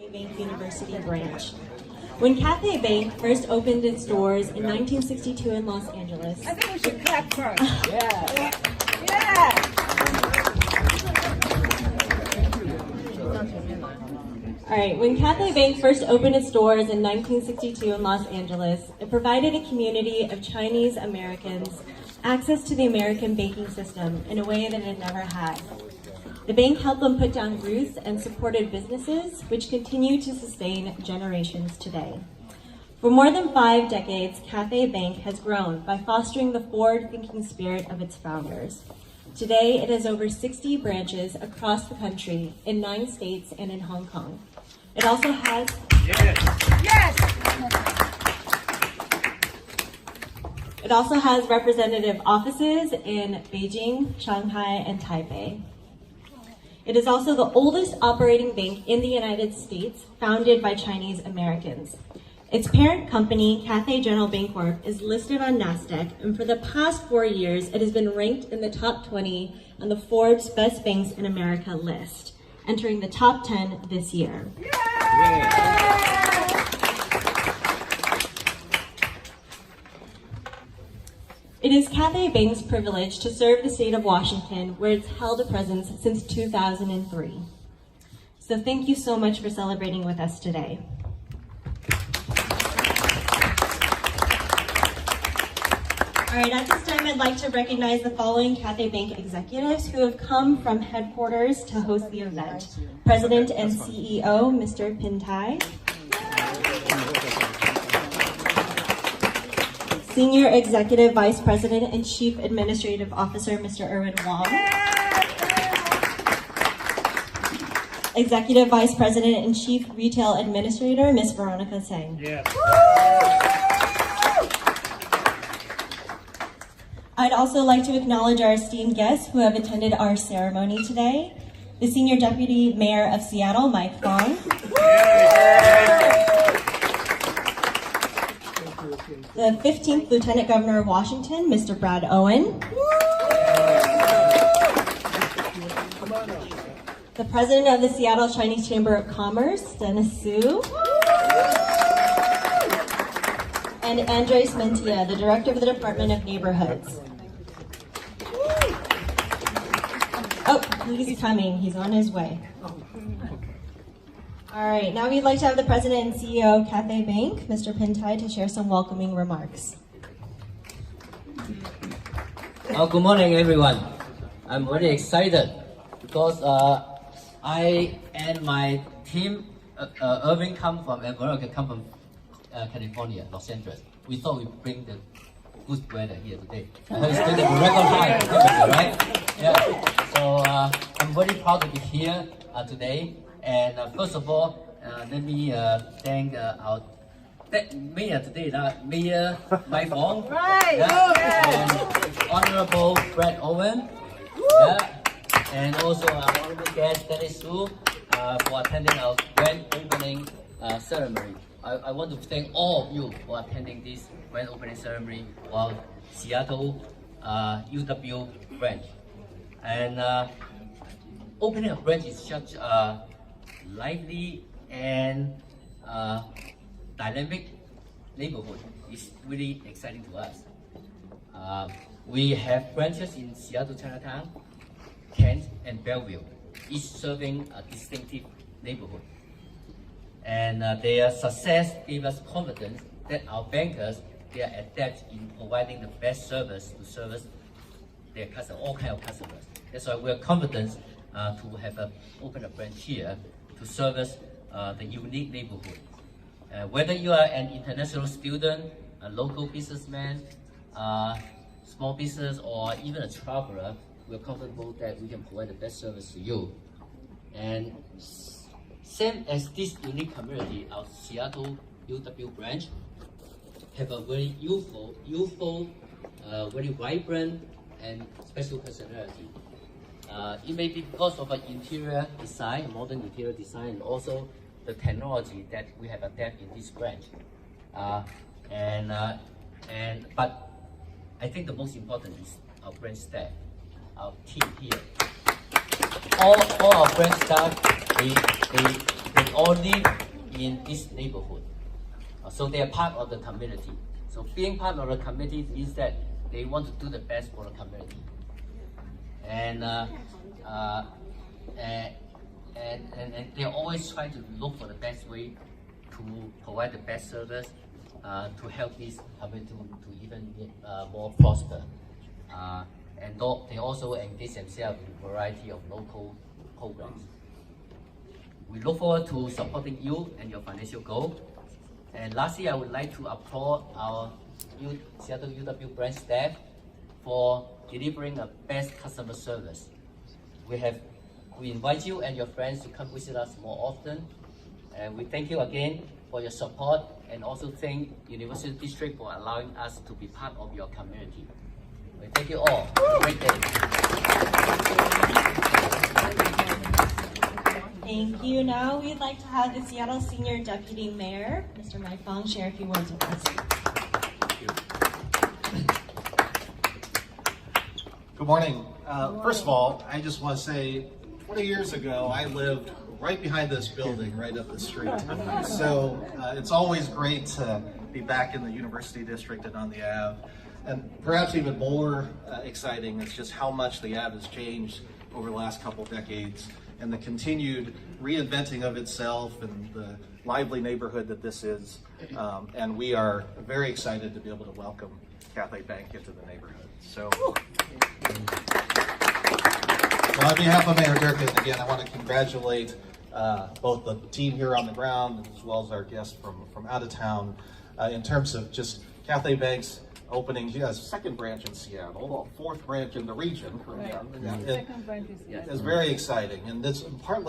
Bank University branch. When Cathay Bank first opened its doors in 1962 in Los Angeles, I think we should clap first. Yeah. Yeah. All right, when Cathay Bank first opened its doors in 1962 in Los Angeles, it provided a community of Chinese Americans access to the American banking system in a way that it never had. The bank helped them put down roots and supported businesses, which continue to sustain generations today. For more than 5 decades, Cathay Bank has grown by fostering the forward-thinking spirit of its founders. Today, it has over 60 branches across the country in 9 states and in Hong Kong. It also has... Yes. It also has representative offices in Beijing, Shanghai, and Taipei. It is also the oldest operating bank in the United States, founded by Chinese Americans. Its parent company, Cathay General Bancorp, is listed on NASDAQ, and for the past 4 years, it has been ranked in the top 20 on the Forbes Best Banks in America list, entering the top 10 this year. It is Cathay Bank's privilege to serve the state of Washington, where it's held a presence since 2003. So thank you so much for celebrating with us today. All right, at this time, I'd like to recognize the following Cathay Bank executives who have come from headquarters to host the event. President and CEO, Mr. Cathay. Senior Executive Vice President and Chief Administrative Officer, Mr. Erwin Wong. Executive Vice President and Chief Retail Administrator, Ms. Veronica Tseng. Yes. I'd also like to acknowledge our esteemed guests who have attended our ceremony today. The Senior Deputy Mayor of Seattle, Mike Fong. The 15th Lieutenant Governor of Washington, Mr. Brad Owen. The President of the Seattle Chinese Chamber of Commerce, Dennis Su. And Andres Mentia, the Director of the Department of Neighborhoods. Oh, he's coming. He's on his way. All right, now we'd like to have the President and CEO of Cathay Bank, Mr. Cathay, to share some welcoming remarks. Good morning, everyone. I'm very excited because I and my team, Irving come from, and Veronica come from California, Los Angeles. We thought we'd bring the good weather here today. It's been a record high temperature, right? Yeah. So I'm very proud to be here today. And first of all, let me thank our mayor today, Mayor Mike Wong, Right. and Honorable Brad Owen, and also our honorable guest Dennis Su for attending our grand opening ceremony. I want to thank all of you for attending this grand opening ceremony of Seattle UW branch. And opening a branch is such a lively and dynamic neighborhood. It's really exciting to us. We have branches in Seattle Chinatown, Kent, and Bellevue, each serving a distinctive neighborhood. And their success gave us confidence that our bankers, they are adept in providing the best service to service their customers, all kinds of customers. That's why we are confident to have open a branch here to service the unique neighborhood. Whether you are an international student, a local businessman, small business, or even a traveler, we're comfortable that we can provide the best service to you. And same as this unique community, our Seattle UW branch have a very youthful, very vibrant and special personality. It may be because of an interior design, modern interior design, and also the technology that we have adapted in this branch. But I think the most important is our branch staff, our team here. All our branch staff, they they all live in this neighborhood. So they are part of the community. So being part of the community means that they want to do the best for the community. And they always try to look for the best way to provide the best service to help this community to even more prosper. And they also engage themselves in a variety of local programs. We look forward to supporting you and your financial goal. And lastly, I would like to applaud our Seattle UW branch staff for delivering a best customer service. We invite you and your friends to come visit us more often. And we thank you again for your support, and also thank University District for allowing us to be part of your community. We thank you all. Have a great day. Thank you. Now we'd like to have the Seattle Senior Deputy Mayor, Mr. Mike Fong, share a few words with us. Good morning. First of all, I just want to say 20 years ago, I lived right behind this building, right up the street. So it's always great to be back in the University District and on the Ave. And perhaps even more exciting is just how much the Ave has changed over the last couple decades, and the continued reinventing of itself and the lively neighborhood that this is. And we are very excited to be able to welcome Cathay Bank into the neighborhood. So, well, on behalf of Mayor Durkin, again, I want to congratulate both the team here on the ground as well as our guests from out of town in terms of just Cathay Bank's opening. He has a second branch in Seattle, a fourth branch in the region. Second branch is It's very exciting, and this in part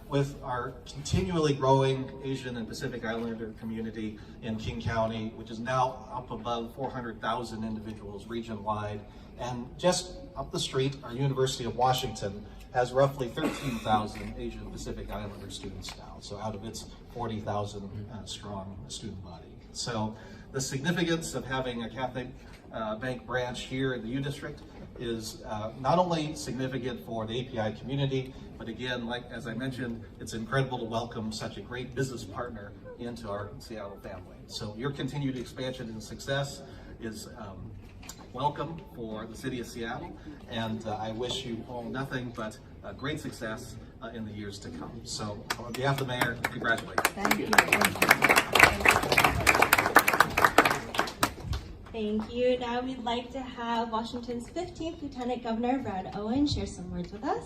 with our continually growing Asian and Pacific Islander community in King County, which is now up above 400,000 individuals region-wide. And just up the street, our University of Washington has roughly 13,000 Asian Pacific Islander students now, so out of its 40,000 strong student body. So the significance of having a Cathay Bank branch here in the U District is not only significant for the API community, but again, as I mentioned, it's incredible to welcome such a great business partner into our Seattle family. So your continued expansion and success is welcome for the city of Seattle, and I wish you all nothing but great success in the years to come. So on behalf of the mayor, congratulations. Thank you. Thank you. Now we'd like to have Washington's 15th Lieutenant Governor, Brad Owen, share some words with us.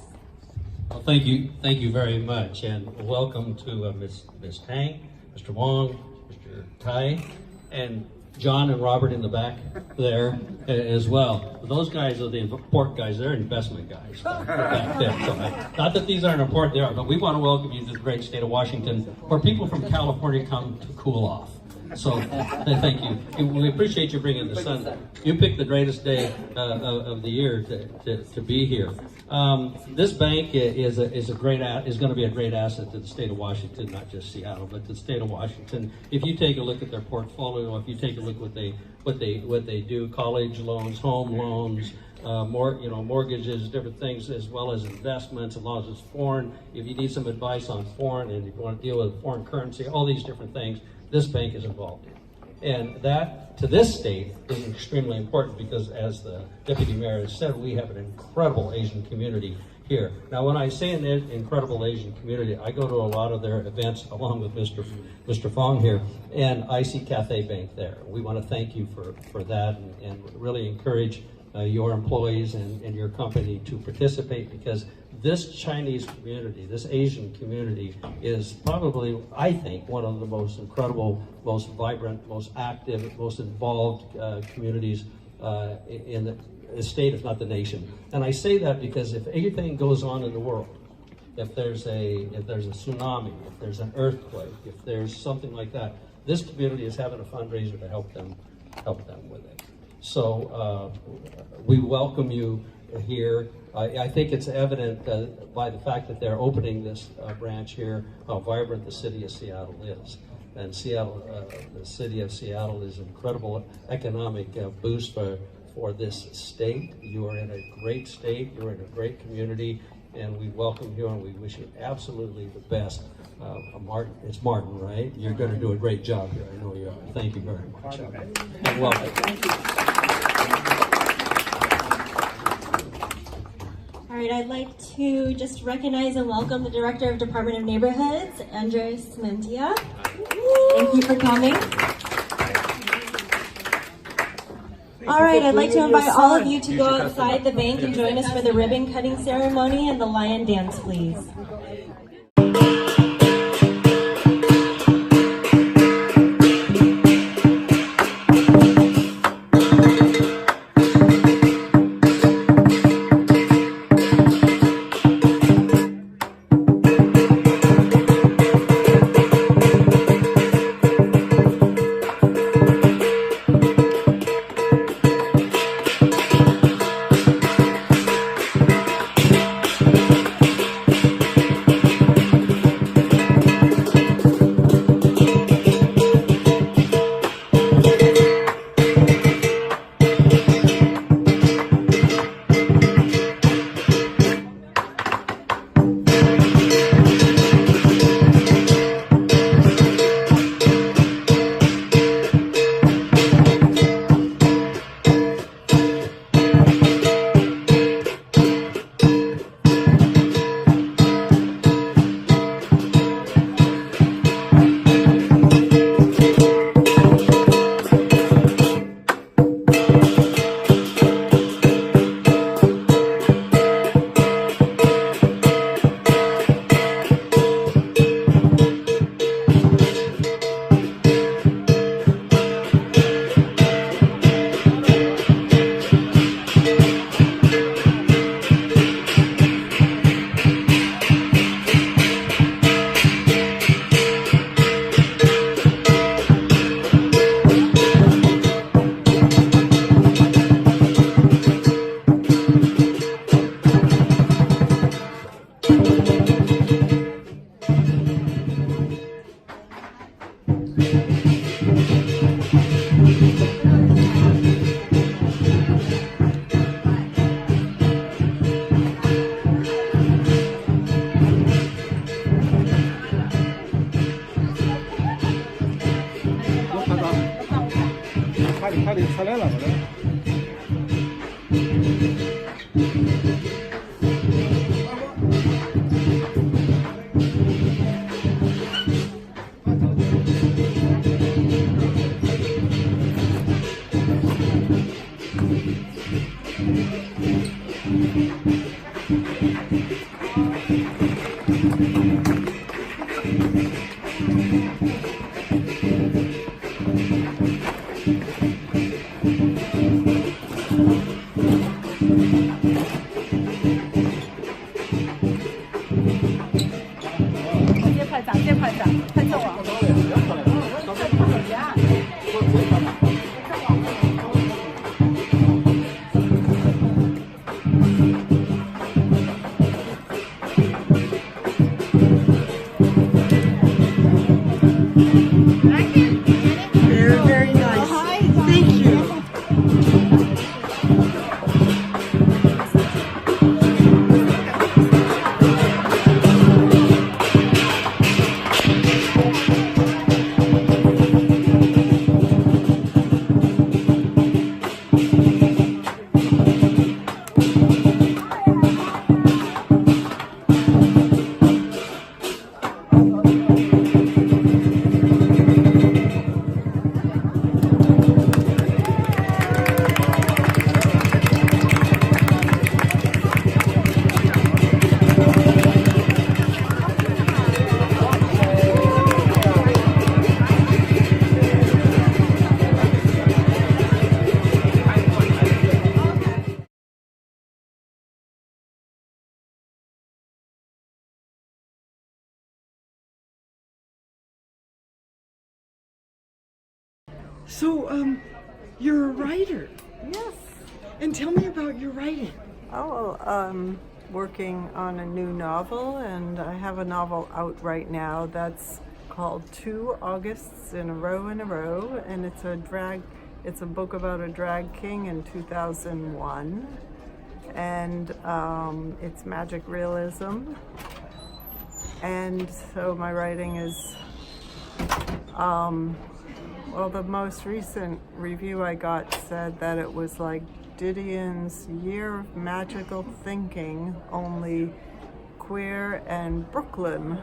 Well, thank you very much, and welcome to Ms. Tang, Mr. Wong, Mr. Tai, and John and Robert in the back there as well. Those guys are the important guys. They're investment guys back there. So, not that these aren't important, they are, but we want to welcome you to the great state of Washington, where people from California come to cool off. So thank you. We appreciate you bringing the sun. You picked the greatest day of the year to be here. This bank is going to be a great asset to the state of Washington, not just Seattle, but to the state of Washington. If you take a look at their portfolio, if you take a look what they do, college loans, home loans, mortgages, different things, as well as investments, as long as it's foreign. If you need some advice on foreign, and if you want to deal with foreign currency, all these different things, this bank is involved in. And that, to this state, is extremely important because, as the Deputy Mayor has said, we have an incredible Asian community here. Now, when I say an incredible Asian community, I go to a lot of their events along with Mr. Fong here, and I see Cathay Bank there. We want to thank you for that and really encourage your employees and your company to participate, because this Chinese community, this Asian community, is probably, I think, one of the most incredible, most vibrant, most active, most involved communities in the state, if not the nation. And I say that because if anything goes on in the world, if there's a tsunami, if there's an earthquake, if there's something like that, this community is having a fundraiser to help them with it. So we welcome you here. I think it's evident by the fact that they're opening this branch here, how vibrant the city of Seattle is. And the city of Seattle is an incredible economic boost for this state. You are in a great state, you're in a great community, and we welcome you and we wish you absolutely the best. Martin, it's Martin, right? You're going to do a great job here. I know you are. Thank you very much. And welcome. Thank you. All right, I'd like to just recognize and welcome the Director of Department of Neighborhoods, Andres Mentia. Thank you for coming. All right, I'd like to invite all of you to go outside the bank and join us for the ribbon cutting ceremony and the lion dance, please. Very nice. Thank you. So, you're a writer. Yes. And tell me about your writing. Oh, well, working on a new novel, and I have a novel out right now that's called 2 Augusts in a Row, and it's a book about a drag king in 2001. and it's magic realism. And so my writing is, well, the most recent review I got said that it was like Didion's Year of Magical Thinking, only queer and Brooklyn.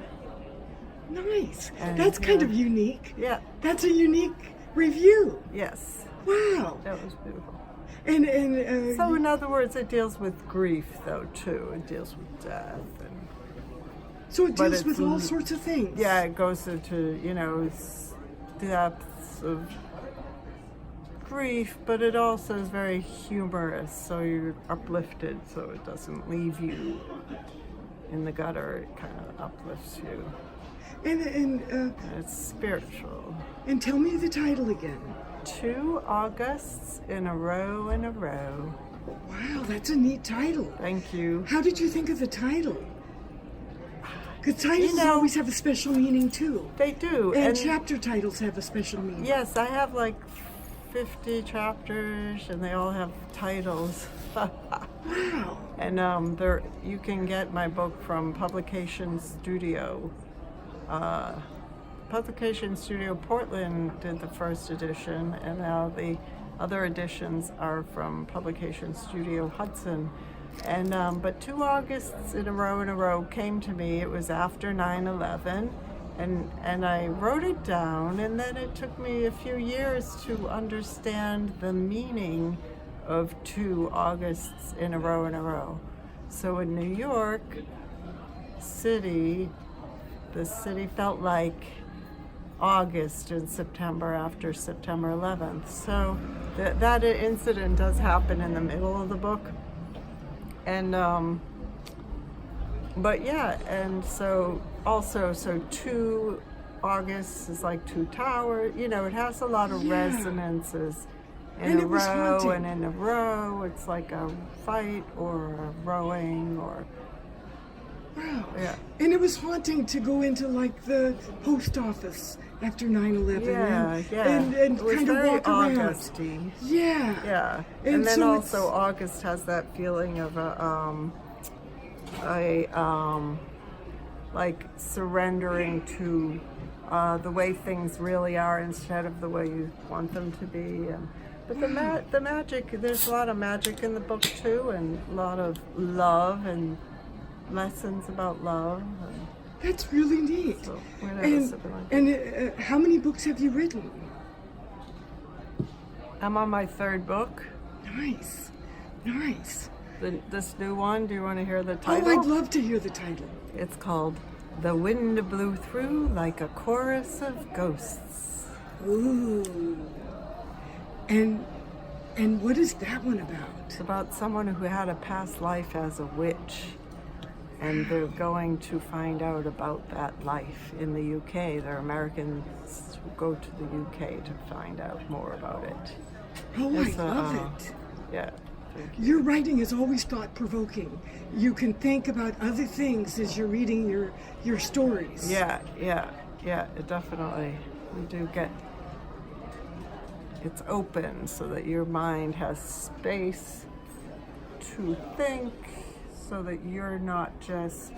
Nice. And, That's kind of unique. Yeah, That's a unique review. yes, Wow. that was beautiful. And So in other words, it deals with grief though too. It deals with death. And, so it but deals with all it's- sorts of things. yeah, it goes into, depths of grief, but it also is very humorous, so you're uplifted, so it doesn't leave you in the gutter. It kind of uplifts you. And And it's spiritual. tell me the title again. 2 Augusts in a row in a row. Wow, that's a neat title. Thank you. How did you think of the title? Because titles always have a special meaning too. They do. And chapter titles have a special meaning. Yes, I have like 50 chapters, and they all have titles. Wow. And you can get my book from Publication Studio. Publication Studio Portland did the first edition, and now the other editions are from Publication Studio Hudson. And but 2 Augusts in a row came to me. It was after 9/11, and I wrote it down, and then it took me a few years to understand the meaning of 2 Augusts in a row. So in New York City, the city felt like August and September after September 11th. So that incident does happen in the middle of the book. And but yeah, and so also 2 Augusts is like 2 towers. It has a lot of resonances. In And a it was row haunting. and in a row, it's like a fight or a rowing or Wow. yeah. And it was haunting to go into like the post office after 9/11 Yeah, yeah. and it was kind of very walk around. Augusty. Yeah. Yeah, And and then so also it's- August has that feeling of like surrendering to the way things really are instead of the way you want them to be. But the magic, there's a lot of magic in the book too, and a lot of love and lessons about love. And That's really neat. so we're gonna have a sip of wine. And how many books have you written? I'm on my 3rd book. Nice. Nice. This new one, do you want to hear the title? Oh, I'd love to hear the title. It's called The Wind Blew Through Like a Chorus of Ghosts. Ooh. And what is that one about? It's about someone who had a past life as a witch, and they're going to find out about that life in the UK. They're Americans who go to the UK to find out more about it. Oh, It's I a, love it. Yeah. Your writing is always thought-provoking. You can think about other things as you're reading your stories. Yeah, it definitely. You do get, it's open so that your mind has space to think, so that you're not just,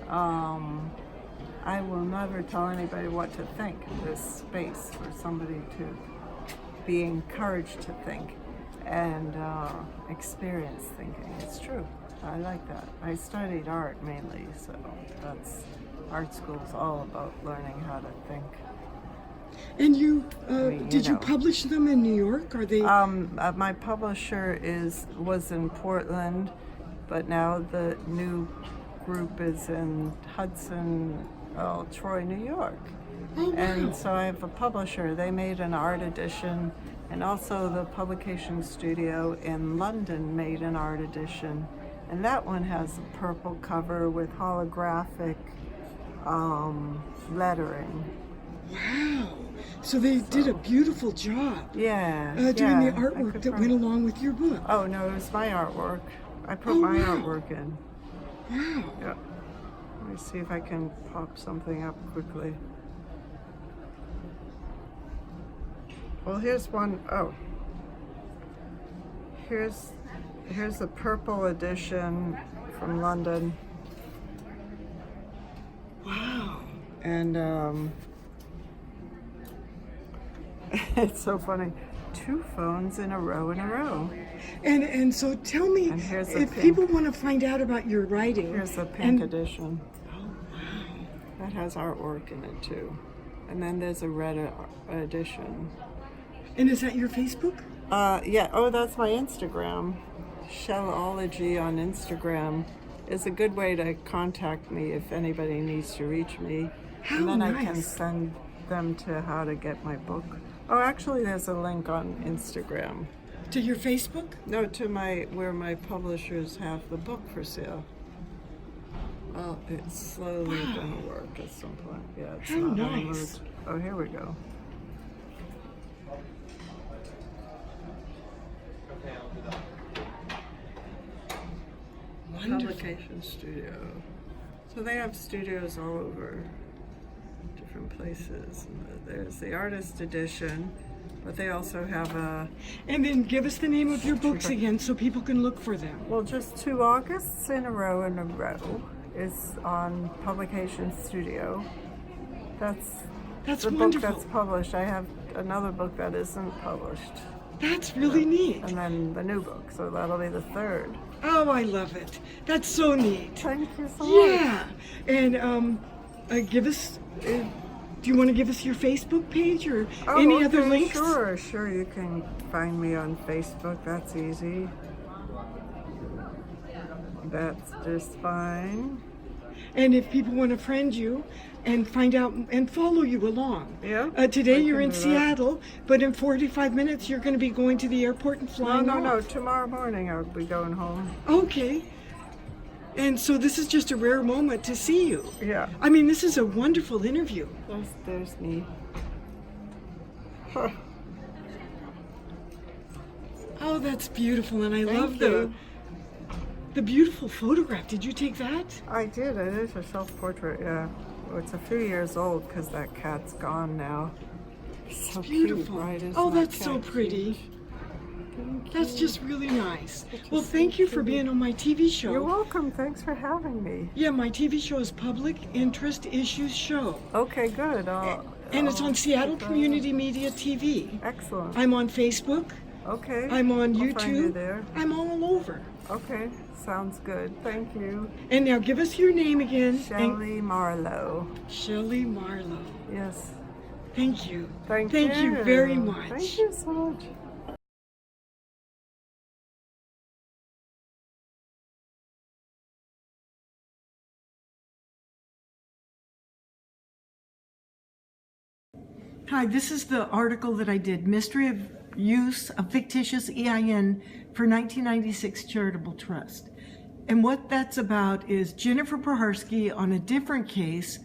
I will never tell anybody what to think. There's space for somebody to be encouraged to think and experience thinking. It's true. I like that. I studied art mainly, so that's art school's all about learning how to think. And you, mean, did you know. publish them in New York? Are they? My publisher was in Portland, but now the new group is in Hudson, Troy, New York. Oh, wow. And so I have a publisher. They made an art edition, and also the publication studio in London made an art edition. And that one has a purple cover with holographic lettering. Wow. So they did a beautiful job Yeah. doing the yeah, I artwork could that prob- went along with your book. Oh no, it was my artwork. I put Oh, my wow. artwork in. Wow. Yeah. Let me see if I can pop something up quickly. Well, here's one. Oh. Here's Here's the purple edition from London. Wow. And it's so funny. 2 phones in a row. And so tell me, And here's the if pink. people want to find out about your writing. Here's the pink and- edition. That has artwork in it too. And then there's a red edition. And is that your Facebook? Yeah. Oh, that's my Instagram. Shellology on Instagram is a good way to contact me if anybody needs to reach me. How and then I can nice. send them to how to get my book. Oh, actually, there's a link on Instagram. To your Facebook? No, to where my publishers have the book for sale. Well, it's slowly gonna work at some point. Yeah, it's How not nice. moved. Oh, here we go. Wonderful. Publication studio. So they have studios all over different places. There's the artist edition, but they also have And then give us the name of your books again so people can look for them. just 2 Augusts in a row is on Publication Studio. That's That's the book wonderful. that's published. I have another book that isn't published. That's really neat. And then the new book, so that'll be the 3rd. Oh, I love it. That's so neat. Thank you so much. Yeah. And give us. Do you want to give us your Facebook page or any other okay, links? Sure. You can find me on Facebook. That's easy. That's just fine. And if people want to friend you and find out and follow you along. Yeah, Today we you're can in do that. Seattle, but in 45 minutes you're going to be going to the airport and flying No. off. Tomorrow morning I'll be going home. Okay. And so this is just a rare moment to see you. Yeah. I mean, this is a wonderful interview. There's me. Oh, that's beautiful, and I Thank love you. the beautiful photograph. Did you take that? I did. It is a self-portrait. Yeah. Well, it's a few years old because that cat's gone now. So Beautiful. Cute, right? Isn't Oh, that that's so cat pretty. cute? Thank That's you. just really nice. It's Well, just thank so you for pretty. being on my TV show. You're welcome. Thanks for having me. Yeah, my TV show is Public Interest Issues Show. Okay, good. And it's on I'll Seattle check that Community Media TV. out. Excellent. I'm on Facebook. Okay. I'm on I'll YouTube. find you there. I'm all over. Okay. Sounds good. Thank you. And now give us your name again. And- Shelley Marlowe. Shelley Marlowe. Yes. Thank you. Thank you very much. Thank you so much. Hi, this is the article that I did, Mystery of Use of Fictitious EIN for 1996 Charitable Trust. And what that's about is Jennifer Proharsky, on a different case,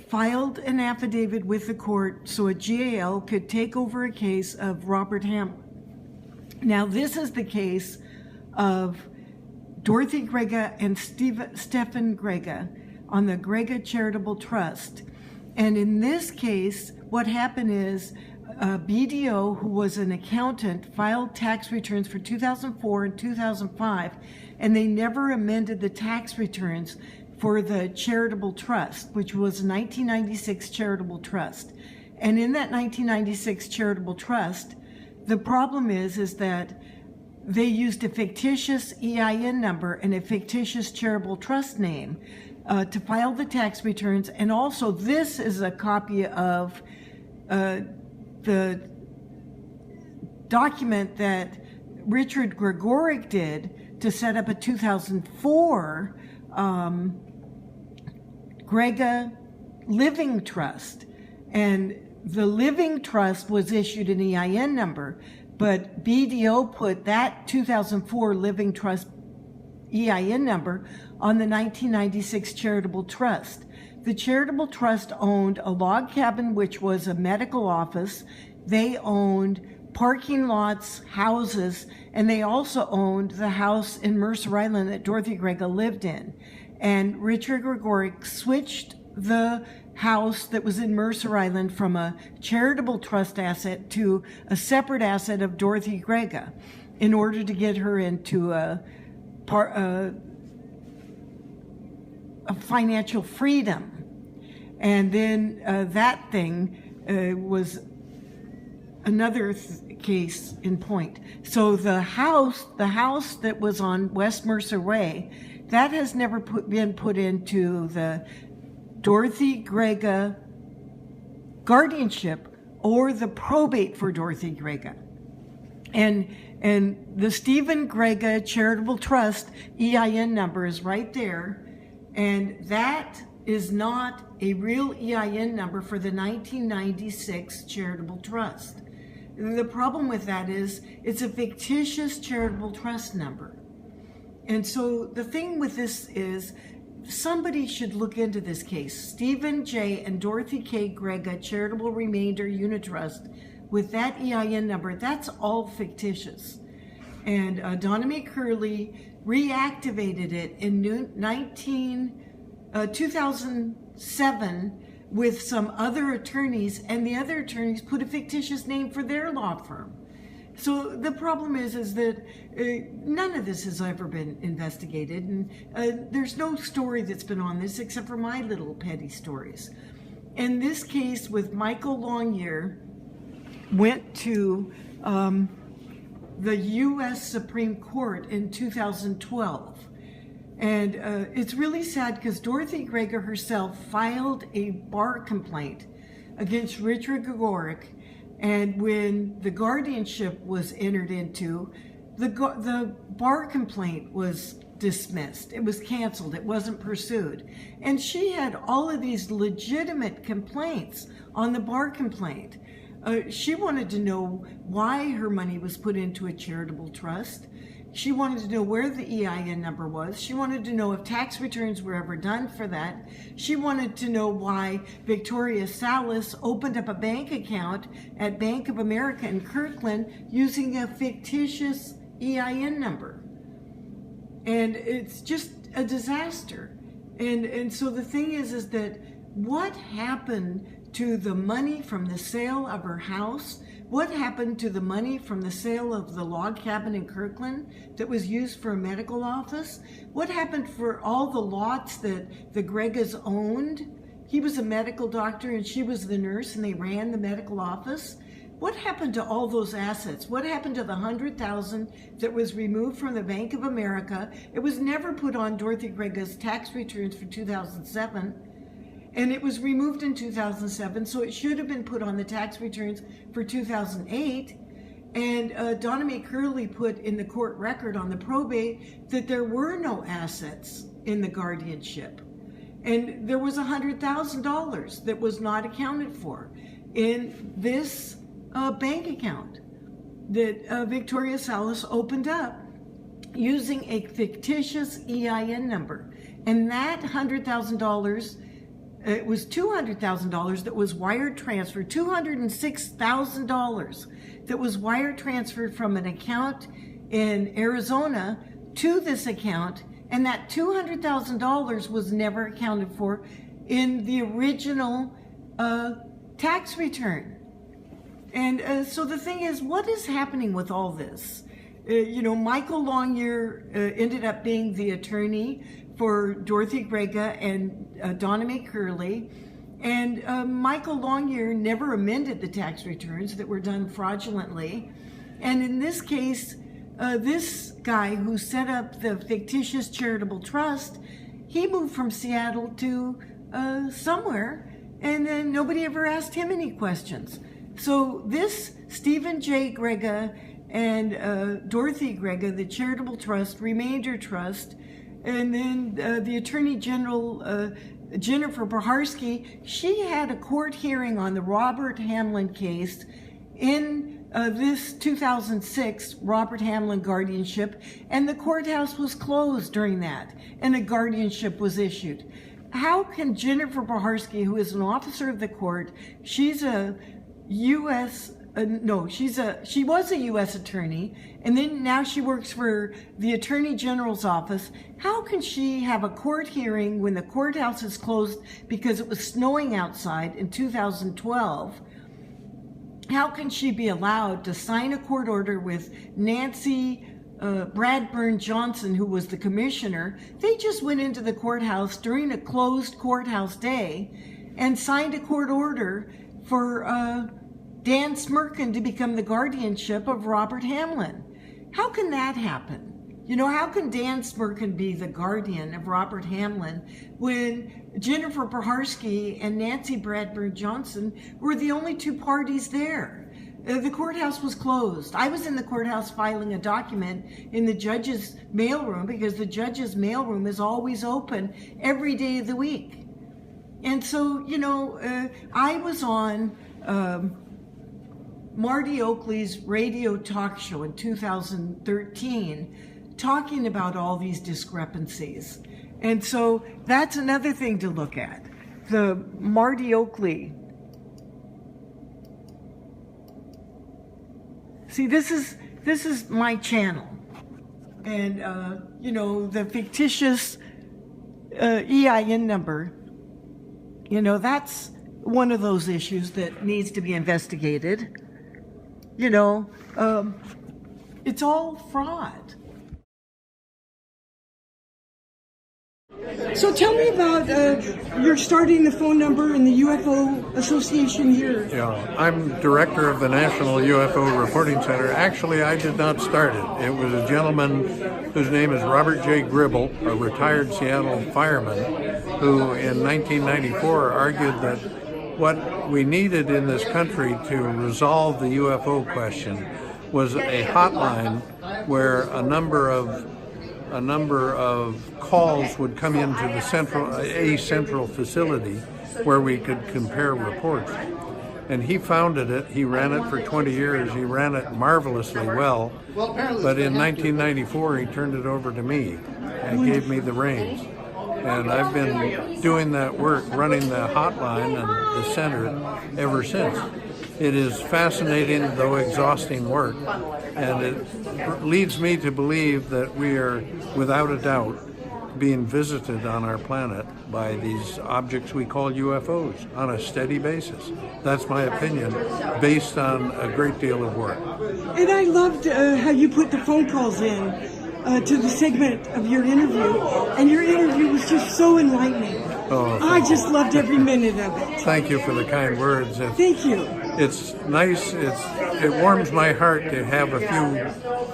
filed an affidavit with the court so a GAL could take over a case of Robert Hamlin. Now, this is the case of Dorothy Grega and Stephen Grega on the Grega Charitable Trust. And in this case, what happened is BDO, who was an accountant, filed tax returns for 2004 and 2005, and they never amended the tax returns for the charitable trust, which was a 1996 charitable trust. And in that 1996 charitable trust, the problem is that they used a fictitious EIN number and a fictitious charitable trust name to file the tax returns. And also, this is a copy of the document that Richard Gregoric did to set up a 2004 Grega Living Trust. And the Living Trust was issued an EIN number, but BDO put that 2004 Living Trust EIN number on the 1996 Charitable Trust. The Charitable Trust owned a log cabin, which was a medical office. They owned parking lots, houses, and they also owned the house in Mercer Island that Dorothy Grega lived in. And Richard Gregoric switched the house that was in Mercer Island from a charitable trust asset to a separate asset of Dorothy Grega. in order to get her into a financial freedom. And then that thing was another case in point. So the house that was on West Mercer Way, that has never been put into the Dorothy Grega guardianship or the probate for Dorothy Grega. And the Stephen Grega Charitable Trust EIN number is right there, and that is not a real EIN number for the 1996 Charitable Trust. The problem with that is it's a fictitious charitable trust number. And so the thing with this is somebody should look into this case. Stephen J. and Dorothy K. Grega Charitable Remainder Unit Trust with that EIN number, that's all fictitious. And Donna Mae Curley reactivated it in 2007 with some other attorneys, and the other attorneys put a fictitious name for their law firm. So the problem is that none of this has ever been investigated, and there's no story that's been on this except for my little petty stories. And this case with Michael Longyear went to the U.S. Supreme Court in 2012. And it's really sad because Dorothy Grega herself filed a bar complaint against Richard Gregoric, and when the guardianship was entered into, the bar complaint was dismissed. It was canceled. It wasn't pursued. And she had all of these legitimate complaints on the bar complaint. She wanted to know why her money was put into a charitable trust. She wanted to know where the EIN number was. She wanted to know if tax returns were ever done for that. She wanted to know why Victoria Salas opened up a bank account at Bank of America in Kirkland using a fictitious EIN number. And it's just a disaster. And so the thing is that what happened to the money from the sale of her house? What happened to the money from the sale of the log cabin in Kirkland that was used for a medical office? What happened for all the lots that the Gregas owned? He was a medical doctor and she was the nurse, and they ran the medical office. What happened to all those assets? What happened to the $100,000 that was removed from the Bank of America? It was never put on Dorothy Grega's tax returns for 2007. And it was removed in 2007, so it should have been put on the tax returns for 2008. And Donna Mae Curley put in the court record on the probate that there were no assets in the guardianship. And there was $100,000 that was not accounted for in this bank account that Victoria Salas opened up using a fictitious EIN number. And that $100,000, it was $200,000 that was wire transferred, $206,000 that was wire transferred from an account in Arizona to this account, and that $200,000 was never accounted for in the original tax return. And so the thing is, what is happening with all this? Michael Longyear ended up being the attorney for Dorothy Grega and Donna Mae Curley. And Michael Longyear never amended the tax returns that were done fraudulently. And in this case, this guy who set up the fictitious charitable trust, he moved from Seattle to somewhere, and then nobody ever asked him any questions. So this Stephen J. Grega and Dorothy Grega, the charitable trust, remainder trust, and then the Attorney General, Jennifer Proharsky, she had a court hearing on the Robert Hamlin case in this 2006 Robert Hamlin guardianship, and the courthouse was closed during that, and a guardianship was issued. How can Jennifer Proharsky, who is an officer of the court, she's a U.S. She was a U.S. attorney, and then now she works for the Attorney General's office. How can she have a court hearing when the courthouse is closed because it was snowing outside in 2012? how can she be allowed to sign a court order with Nancy Bradburn Johnson, who was the commissioner? They just went into the courthouse during a closed courthouse day and signed a court order for Dan Smirkin to become the guardianship of Robert Hamlin. How can that happen? You know, how can Dan Smirkin be the guardian of Robert Hamlin when Jennifer Proharsky and Nancy Bradburn Johnson were the only two parties there? The courthouse was closed. I was in the courthouse filing a document in the judge's mailroom because the judge's mailroom is always open every day of the week. And so, you know, I was on Marty Oakley's radio talk show in 2013 talking about all these discrepancies. And so that's another thing to look at. The Marty Oakley. See, this is my channel. And, you know, the fictitious EIN number, you know, that's one of those issues that needs to be investigated. You know, it's all fraud. So tell me about you're starting the phone number in the UFO Association here. Yeah, I'm director of the National UFO Reporting Center. Actually, I did not start it. It was a gentleman whose name is Robert J. Gribble, a retired Seattle fireman, who in 1994 argued that what we needed in this country to resolve the UFO question was a hotline where a number of calls would come into the central facility where we could compare reports. And he founded it. He ran it for 20 years. He ran it marvelously well. But in 1994, he turned it over to me and gave me the reins. And I've been doing that work, running the hotline and the center ever since. It is fascinating, though exhausting work, and it leads me to believe that we are, without a doubt, being visited on our planet by these objects we call UFOs on a steady basis. That's my opinion, based on a great deal of work. And I loved how you put the phone calls in to the segment of your interview, and your interview was just so enlightening. Oh, I just loved every minute of it. Thank you for the kind words. Thank you. It's nice. It warms my heart to have a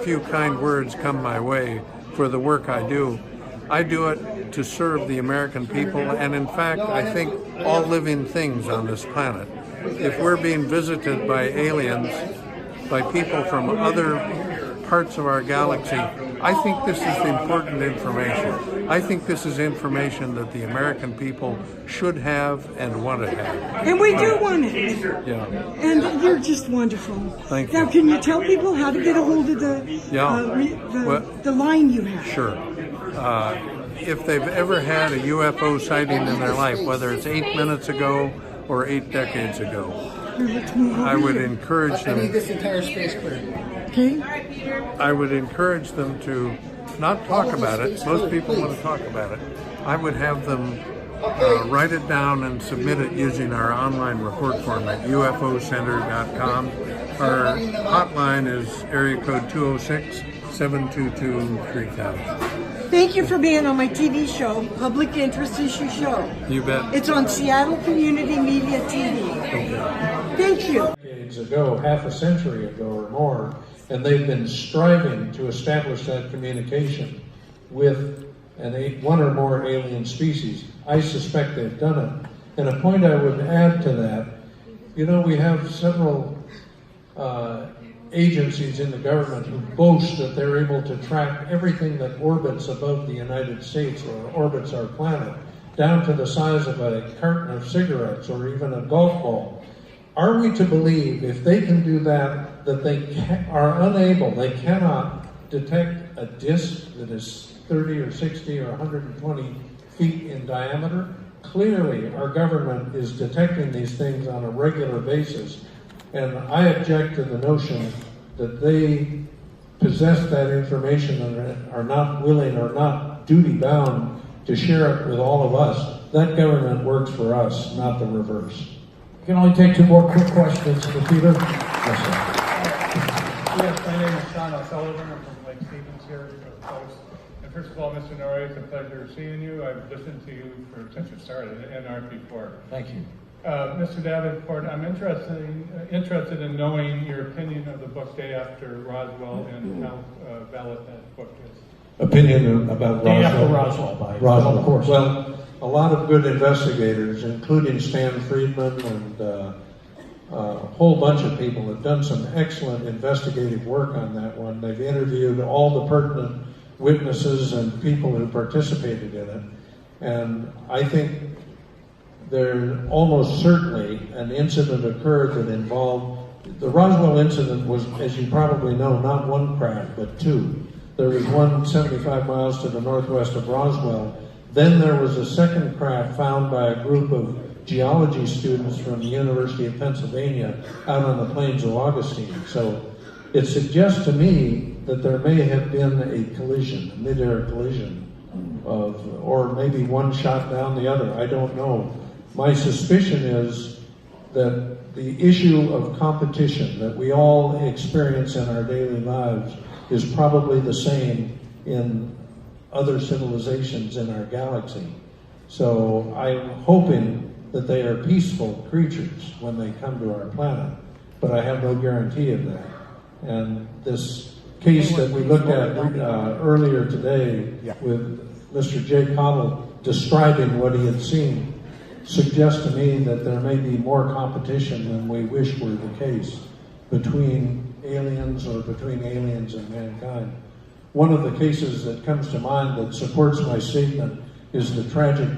few kind words come my way for the work I do. I do it to serve the American people, and in fact, I think all living things on this planet. If we're being visited by aliens, by people from other parts of our galaxy, I think this is important information. I think this is information that the American people should have and want to have. And we do want it. Yeah. And you're just wonderful. Thank you. Now, can you tell people how to get a hold of the line you have? Sure. If they've ever had a UFO sighting in their life, whether it's 8 minutes ago or 8 decades ago, I would encourage them. I need this entire space clear. Okay. I would encourage them to not talk about it. Most people want to talk about it. I would have them write it down and submit it using our online report form at ufocenter.com. Our hotline is area code 206-722-3000. Thank you for being on my TV show, Public Interest Issue Show. You bet. It's on Seattle Community Media TV. Okay. Thank you. Decades ago, half a century ago or more, and they've been striving to establish that communication with one or more alien species. I suspect they've done it. And a point I would add to that, you know, we have several agencies in the government who boast that they're able to track everything that orbits above the United States or orbits our planet, down to the size of a carton of cigarettes or even a golf ball. Are we to believe, if they can do that, that they they cannot detect a disk that is 30 or 60 or 120 feet in diameter? Clearly, our government is detecting these things on a regular basis. And I object to the notion that they possess that information and are not willing or not duty-bound to share it with all of us. That government works for us, not the reverse. Can only take two more quick questions for Peter. Yes, sir. Yes, my name is Sean O'Sullivan. I'm from Lake Stevens here for the Post. And first of all, Mr. Norrie, it's a pleasure seeing you. I've listened to you since you started and art before. Thank you. Mr. Davenport, I'm interested in knowing your opinion of the book Day After Roswell and how valid that book is. Opinion about Day Roswell. after Roswell, by Roswell. of course. Well, a lot of good investigators, including Stan Friedman and a whole bunch of people, have done some excellent investigative work on that one. They've interviewed all the pertinent witnesses and people who participated in it. And I think there almost certainly an incident occurred that involved, the Roswell incident was, as you probably know, not one craft, but two. There was one 75 miles to the northwest of Roswell. Then there was a second craft found by a group of geology students from the University of Pennsylvania out on the plains of Augustine. So it suggests to me that there may have been a collision, a mid-air collision, or maybe one shot down the other. I don't know. My suspicion is that the issue of competition that we all experience in our daily lives is probably the same in other civilizations in our galaxy. So I'm hoping that they are peaceful creatures when they come to our planet, but I have no guarantee of that. And this case that we looked at earlier today with Mr. Jay Cottle describing what he had seen suggests to me that there may be more competition than we wish were the case between aliens or between aliens and mankind. One of the cases that comes to mind that supports my statement is the tragic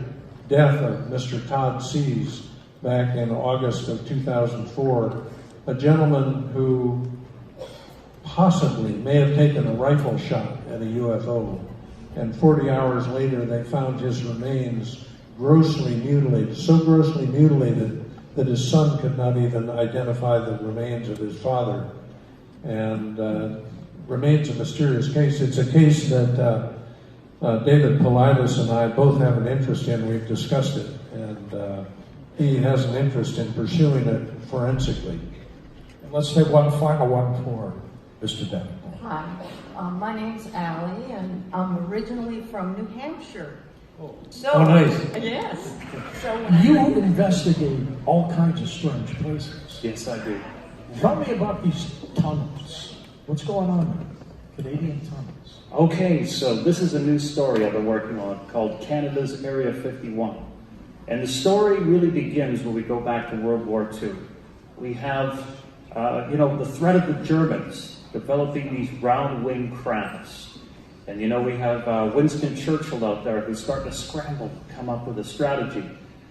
death of Mr. Todd Seas back in August of 2004, a gentleman who possibly may have taken a rifle shot at a UFO, and 40 hours later they found his remains grossly mutilated, so grossly mutilated that his son could not even identify the remains of his father. And remains a mysterious case. It's a case that David Paulides and I both have an interest in. We've discussed it, and he has an interest in pursuing it forensically. And let's take one final one for Mr. Davenport. Hi, my name's Allie, and I'm originally from New Hampshire. So, Oh, nice. Yes. So You investigate all kinds of strange places. Yes, I do. Tell me about these tunnels. What's going on there? Canadian tunnels. Okay, so this is a new story I've been working on called Canada's Area 51. And the story really begins when we go back to World War II. We have, the threat of the Germans developing these round-wing crafts. And we have Winston Churchill out there who's starting to scramble to come up with a strategy.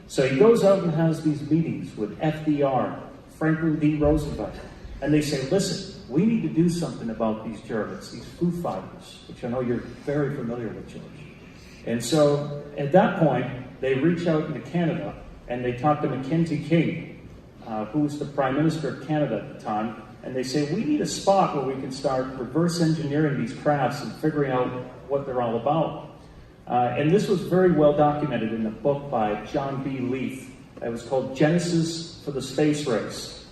So he goes out and has these meetings with FDR, Franklin D. Roosevelt, and they say, listen, we need to do something about these Germans, these Foo Fighters, which I know you're very familiar with, George. And so at that point, they reach out into Canada and they talk to Mackenzie King, who was the Prime Minister of Canada at the time, and they say, we need a spot where we can start reverse engineering these crafts and figuring out what they're all about. And this was very well documented in a book by John B. Leith. It was called Genesis for the Space Race.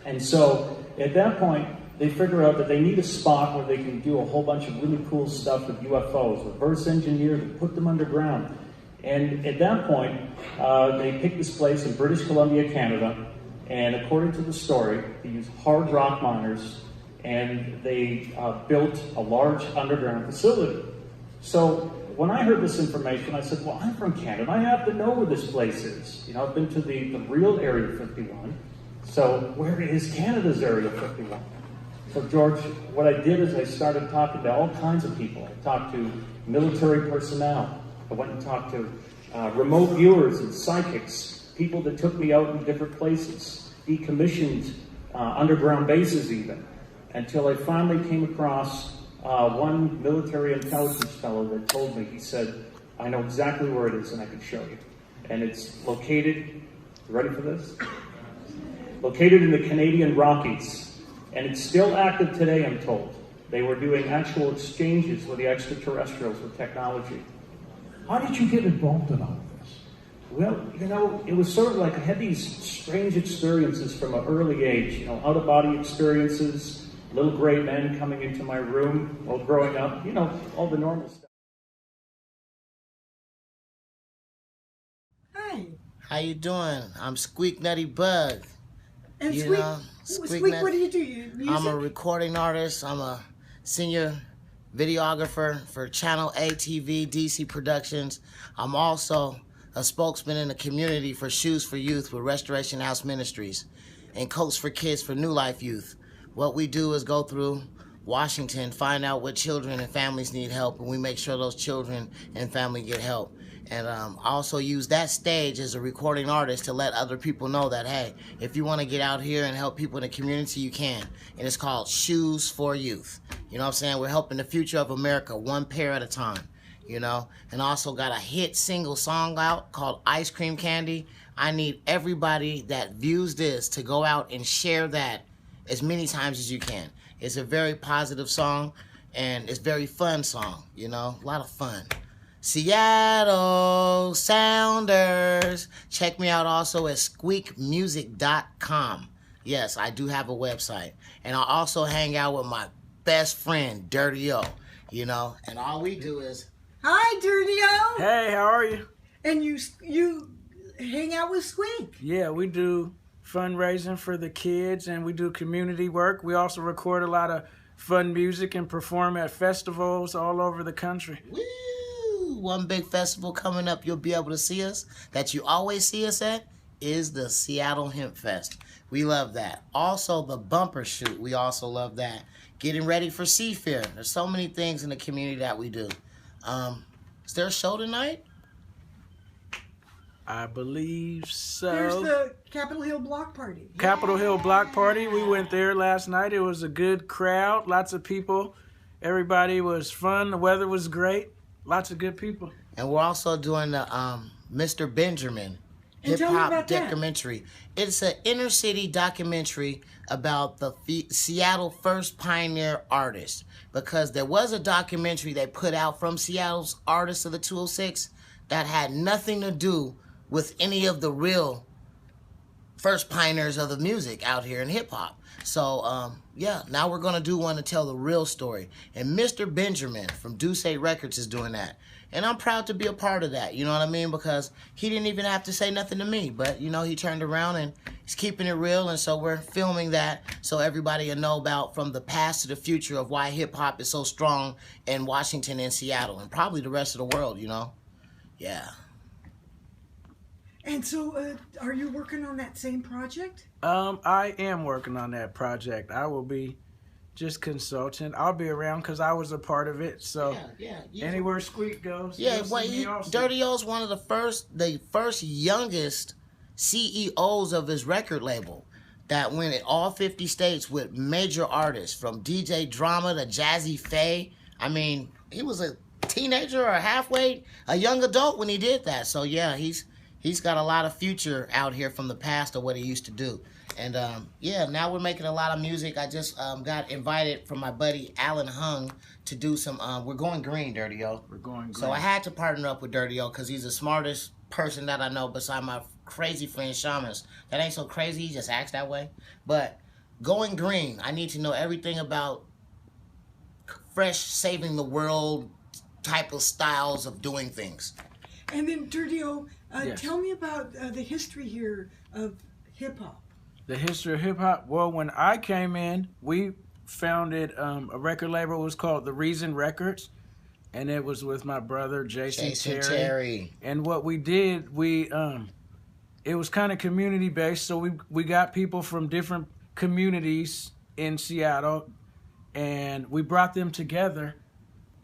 And so at that point, they figure out that they need a spot where they can do a whole bunch of really cool stuff with UFOs, reverse engineer them, put them underground. And at that point, they picked this place in British Columbia, Canada, and according to the story, they used hard rock miners, and they built a large underground facility. So when I heard this information, I said, well, I'm from Canada. I have to know where this place is. I've been to the real Area 51. So where is Canada's Area 51? So George, what I did is I started talking to all kinds of people. I talked to military personnel. I went and talked to remote viewers and psychics, people that took me out in different places, decommissioned underground bases even, until I finally came across one military intelligence fellow that told me, he said, I know exactly where it is and I can show you. And it's located, you ready for this? Located in the Canadian Rockies. And it's still active today, I'm told. They were doing actual exchanges with the extraterrestrials with technology. How did you get involved in all of this? Well, you know, it was sort of like I had these strange experiences from an early age, you know, out-of-body experiences, little gray men coming into my room while growing up, you know, all the normal stuff. Hi. How you doing? I'm Squeak Nutty Bug. And You Squeak, know, Squeak, Nutty- what do you do? You music? I'm a recording artist. I'm a senior videographer for Channel A TV, DC Productions. I'm also a spokesman in the community for Shoes for Youth with Restoration House Ministries and Coats for Kids for New Life Youth. What we do is go through Washington, find out what children and families need help, and we make sure those children and family get help. And I also use that stage as a recording artist to let other people know that, hey, if you want to get out here and help people in the community, you can. And it's called Shoes for Youth. You know what I'm saying? We're helping the future of America one pair at a time, you know? And also got a hit single song out called Ice Cream Candy. I need everybody that views this to go out and share that as many times as you can. It's a very positive song, and it's a very fun song, you know? A lot of fun. Seattle Sounders. Check me out also at squeakmusic.com. Yes, I do have a website. And I also hang out with my best friend, Dirty O, you know? And all we do is... Hi, Dirty O. Hey, how are you? And you hang out with Squeak. Yeah, we do fundraising for the kids, and we do community work. We also record a lot of fun music and perform at festivals all over the country. Woo! One big festival coming up you'll be able to see us, that you always see us at, is the Seattle Hemp Fest. We love that. Also, the bumper shoot, we also love that. Getting ready for Seafair. There's so many things in the community that we do. Is there a show tonight? I believe so. There's the Capitol Hill Block Party. Capitol Hill Block Party. We went there last night. It was a good crowd. Lots of people. Everybody was fun. The weather was great. Lots of good people. And we're also doing the Mr. Benjamin And tell me hip-hop about that. documentary. It's an inner city documentary about the Seattle first pioneer artist, because there was a documentary they put out from Seattle's Artists of the 206 that had nothing to do with any of the real first pioneers of the music out here in hip-hop. So, yeah, now we're going to do one to tell the real story. And Mr. Benjamin from Duce Records is doing that. And I'm proud to be a part of that, you know what I mean? Because he didn't even have to say nothing to me. But, you know, he turned around and he's keeping it real. And so we're filming that so everybody will know about from the past to the future of why hip-hop is so strong in Washington and Seattle. And probably the rest of the world, you know? Yeah. And so, are you working on that same project? I am working on that project. I will be just consulting. I'll be around because I was a part of it. So Yeah. anywhere Squeak goes, Yeah, you'll well, see me also. Dirty O's one of the first youngest CEOs of his record label that went in all 50 states with major artists from DJ Drama to Jazzy Faye. I mean, he was a teenager or a young adult when he did that. So yeah, he's got a lot of future out here from the past of what he used to do. And yeah, now we're making a lot of music. I just got invited from my buddy Alan Hung to do some, we're going green, Dirty O. We're going green. So I had to partner up with Dirty O because he's the smartest person that I know beside my crazy friend Shamus. That ain't so crazy, he just acts that way. But going green, I need to know everything about fresh, saving the world type of styles of doing things. And then, Dirty O, Yes. tell me about the history here of hip-hop. The history of hip-hop. Well, when I came in, we founded a record label. It was called The Reason Records, and it was with my brother Jason Terry. And what we did, it was kind of community based. So we got people from different communities in Seattle, and we brought them together,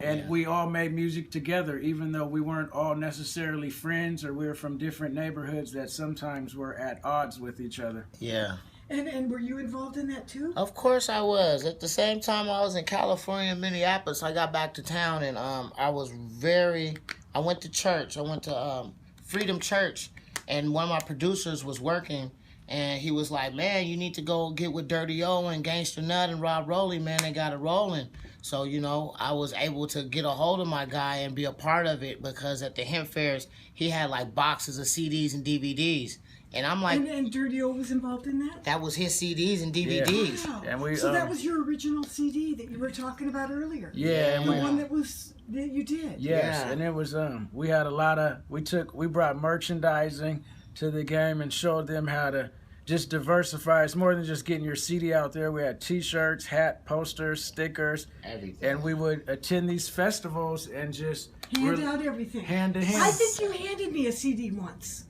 and we all made music together, even though we weren't all necessarily friends, or we were from different neighborhoods that sometimes were at odds with each other. Yeah. And were you involved in that too? Of course I was. At the same time I was in California, Minneapolis, I got back to town, and I went to church. I went to Freedom Church, and one of my producers was working, And he was like, man, you need to go get with Dirty O and Gangster Nut and Rob Rowley, man. They got it rolling. So, you know, I was able to get a hold of my guy and be a part of it because at the hemp fairs, he had like boxes of CDs and DVDs. And I'm like... And Dirty O was involved in that? That was his CDs and DVDs. Wow. And so that was your original CD that you were talking about earlier? Yeah. The one that you did? Yes, and it was, we had a lot of, we brought merchandising to the game and showed them how to just diversify. It's more than just getting your CD out there. We had T-shirts, hat, posters, stickers. Everything. And we would attend these festivals and just... Hand out everything. Hand to hand. I think you handed me a CD once.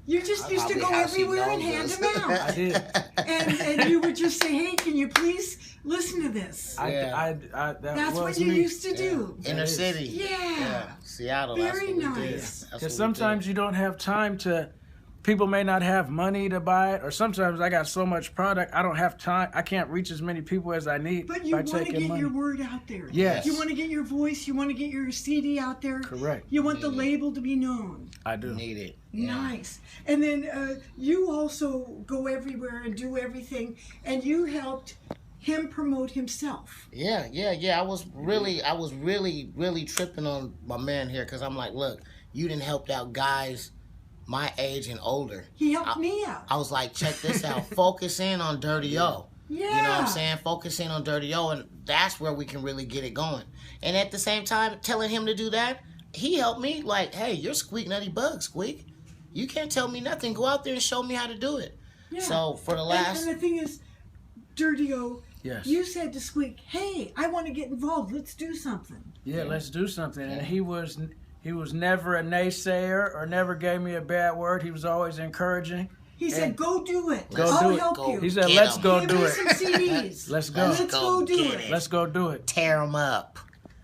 You just used to go everywhere and hand them out. I did. And you would just say, hey, can you please listen to this? That's what you used to do. Inner city. Yeah. Seattle. Very nice. Because sometimes you don't have time to... People may not have money to buy it, or sometimes I got so much product, I don't have time. I can't reach as many people as I need. But you by want to taking get money. your word out there. Yes. You want to get your voice. You want to get your CD out there. Correct. You want the label to be known. I do. Need it. Yeah. Nice. And then you also go everywhere and do everything, and you helped him promote himself. Yeah. I was really tripping on my man here because I'm like, look, you done helped out guys my age and older. He helped me out. I was like, check this out. Focus in on Dirty O. Yeah. You know what I'm saying? Focus in on Dirty O, and that's where we can really get it going. And at the same time, telling him to do that, he helped me like, hey, you're Squeak Nutty Bug, Squeak. You can't tell me nothing. Go out there and show me how to do it. Yeah. So for the last... And the thing is, Dirty O, yes. You said to Squeak, hey, I want to get involved. Let's do something. Yeah, let's do something. And he was never a naysayer or never gave me a bad word. He was always encouraging. He said, go do it. I'll help you. He said, let's go do it. Give me some CDs. Let's go. Let's go do it. Let's go do it. Tear them up.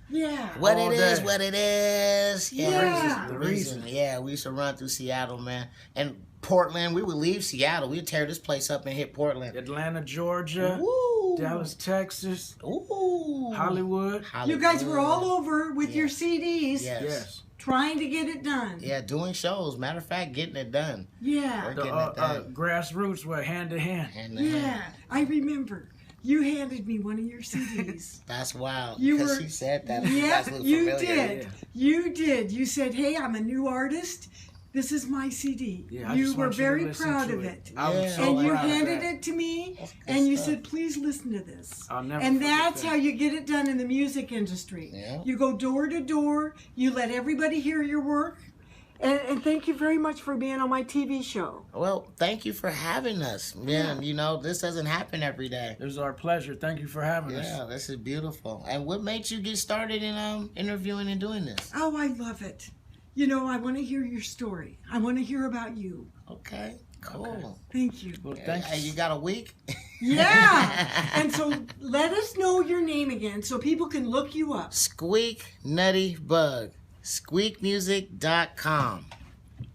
Yeah. What it is. Yeah. The reason. Yeah, we used to run through Seattle, man. And Portland, we would leave Seattle. We'd tear this place up and hit Portland. Atlanta, Georgia. Ooh. Dallas, Texas. Ooh. Hollywood. You guys were all over with your CDs. Yes. Trying to get it done. Yeah, doing shows. Matter of fact, getting it done. Yeah. We're getting it done. Grassroots were hand to hand. Yeah, I remember. You handed me one of your CDs. That's wild. Because she said that. Yeah, you familiar. did. Yeah. You did. You said, hey, I'm a new artist. This is my CD. Yeah, you were very proud of it. And you handed it to me, and you said, please listen to this. I'll never and forget that's that. how you get it done in the music industry. Yeah. You go door to door, you let everybody hear your work. And thank you very much for being on my TV show. Well, thank you for having us. Man, you know, this doesn't happen every day. It was our pleasure. Thank you for having us. Yeah, this is beautiful. And what made you get started in interviewing and doing this? Oh, I love it. You know, I want to hear your story. I want to hear about you. Okay, cool. Okay. Thank you. Well, thanks. Hey, you got a week? Yeah. And so let us know your name again so people can look you up. Squeak Nutty Bug. SqueakMusic.com.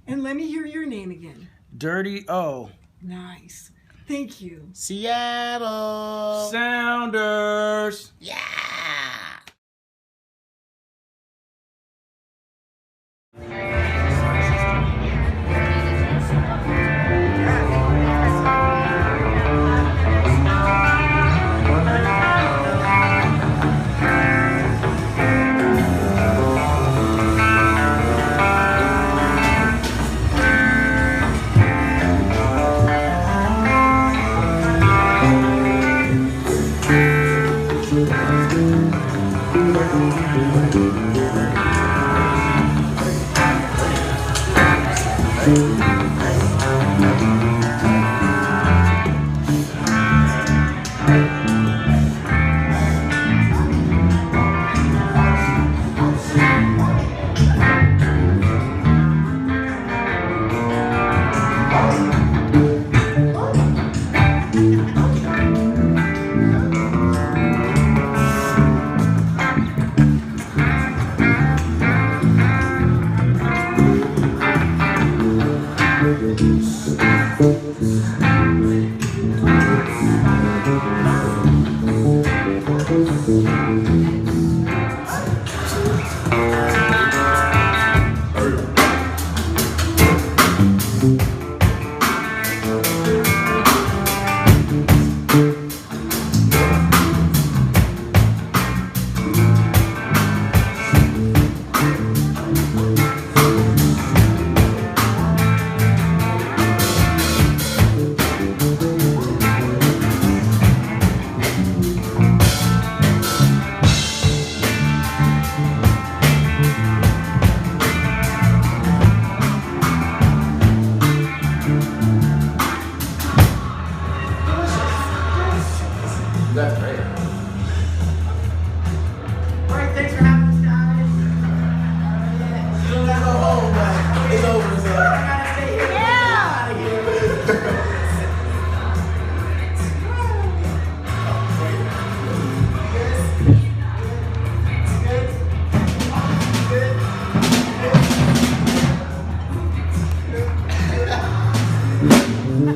And let me hear your name again. Dirty O. Nice. Thank you. Seattle. Sounders. Yeah.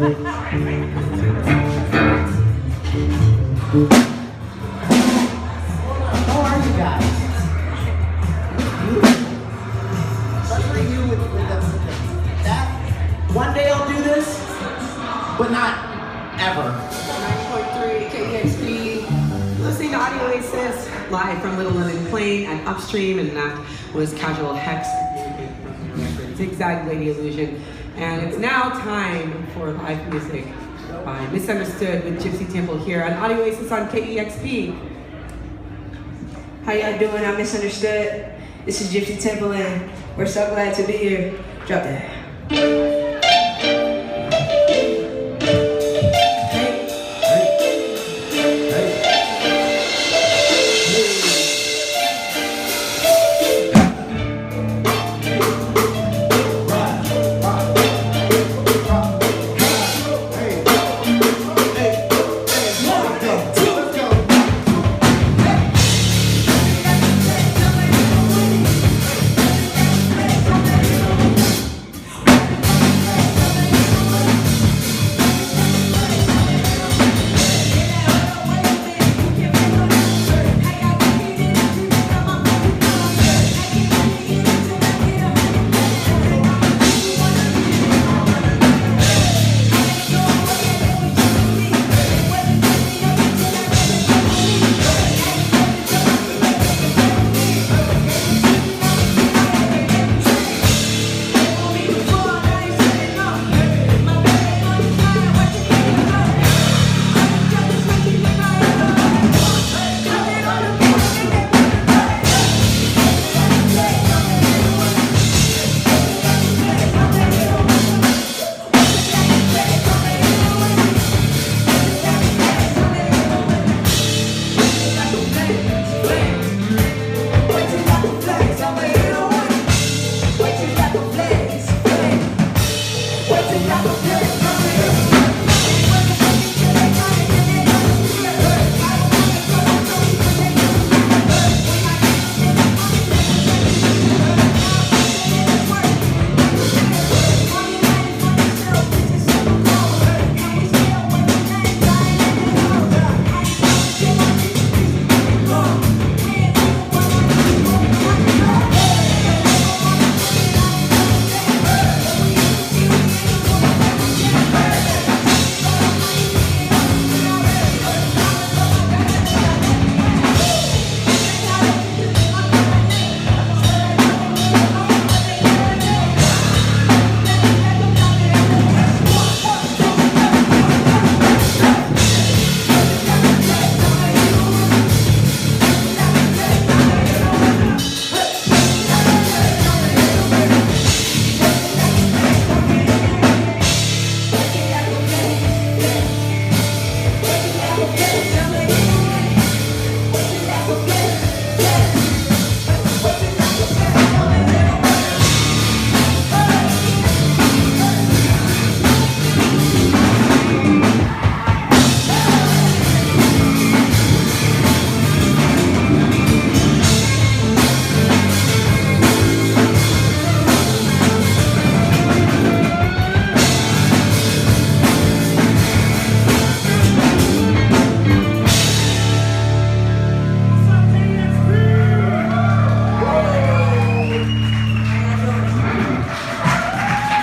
How are you guys? Especially you with that. One day I'll do this, but not ever. 9.3 KEXP, listening to Audio Oasis live from Little Lemon Plain at Upstream, and that was Casual Hex, Zigzag Lady Illusion. And it's now time for live music by Misunderstood with Gypsy Temple here on Audio Oasis on KEXP. How y'all doing? I'm Misunderstood. This is Gypsy Temple, and we're so glad to be here. Drop that.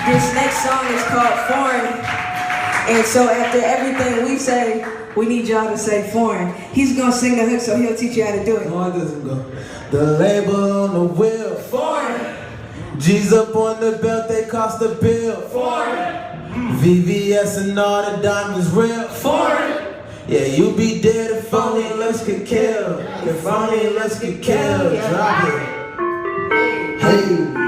This next song is called Foreign. And so after everything we say, we need y'all to say foreign. He's gonna sing the hook, so he'll teach you how to do it. No, it doesn't go. The label on the wheel. Foreign. G's up on the belt, they cost a bill. Foreign. VVS and all the diamonds real. Foreign. Yeah, you be dead if only let's get killed. If only let's get killed. Drop it. Hey.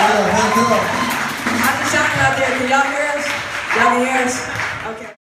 How's it sounding out there? Can y'all hear us? Y'all can hear us?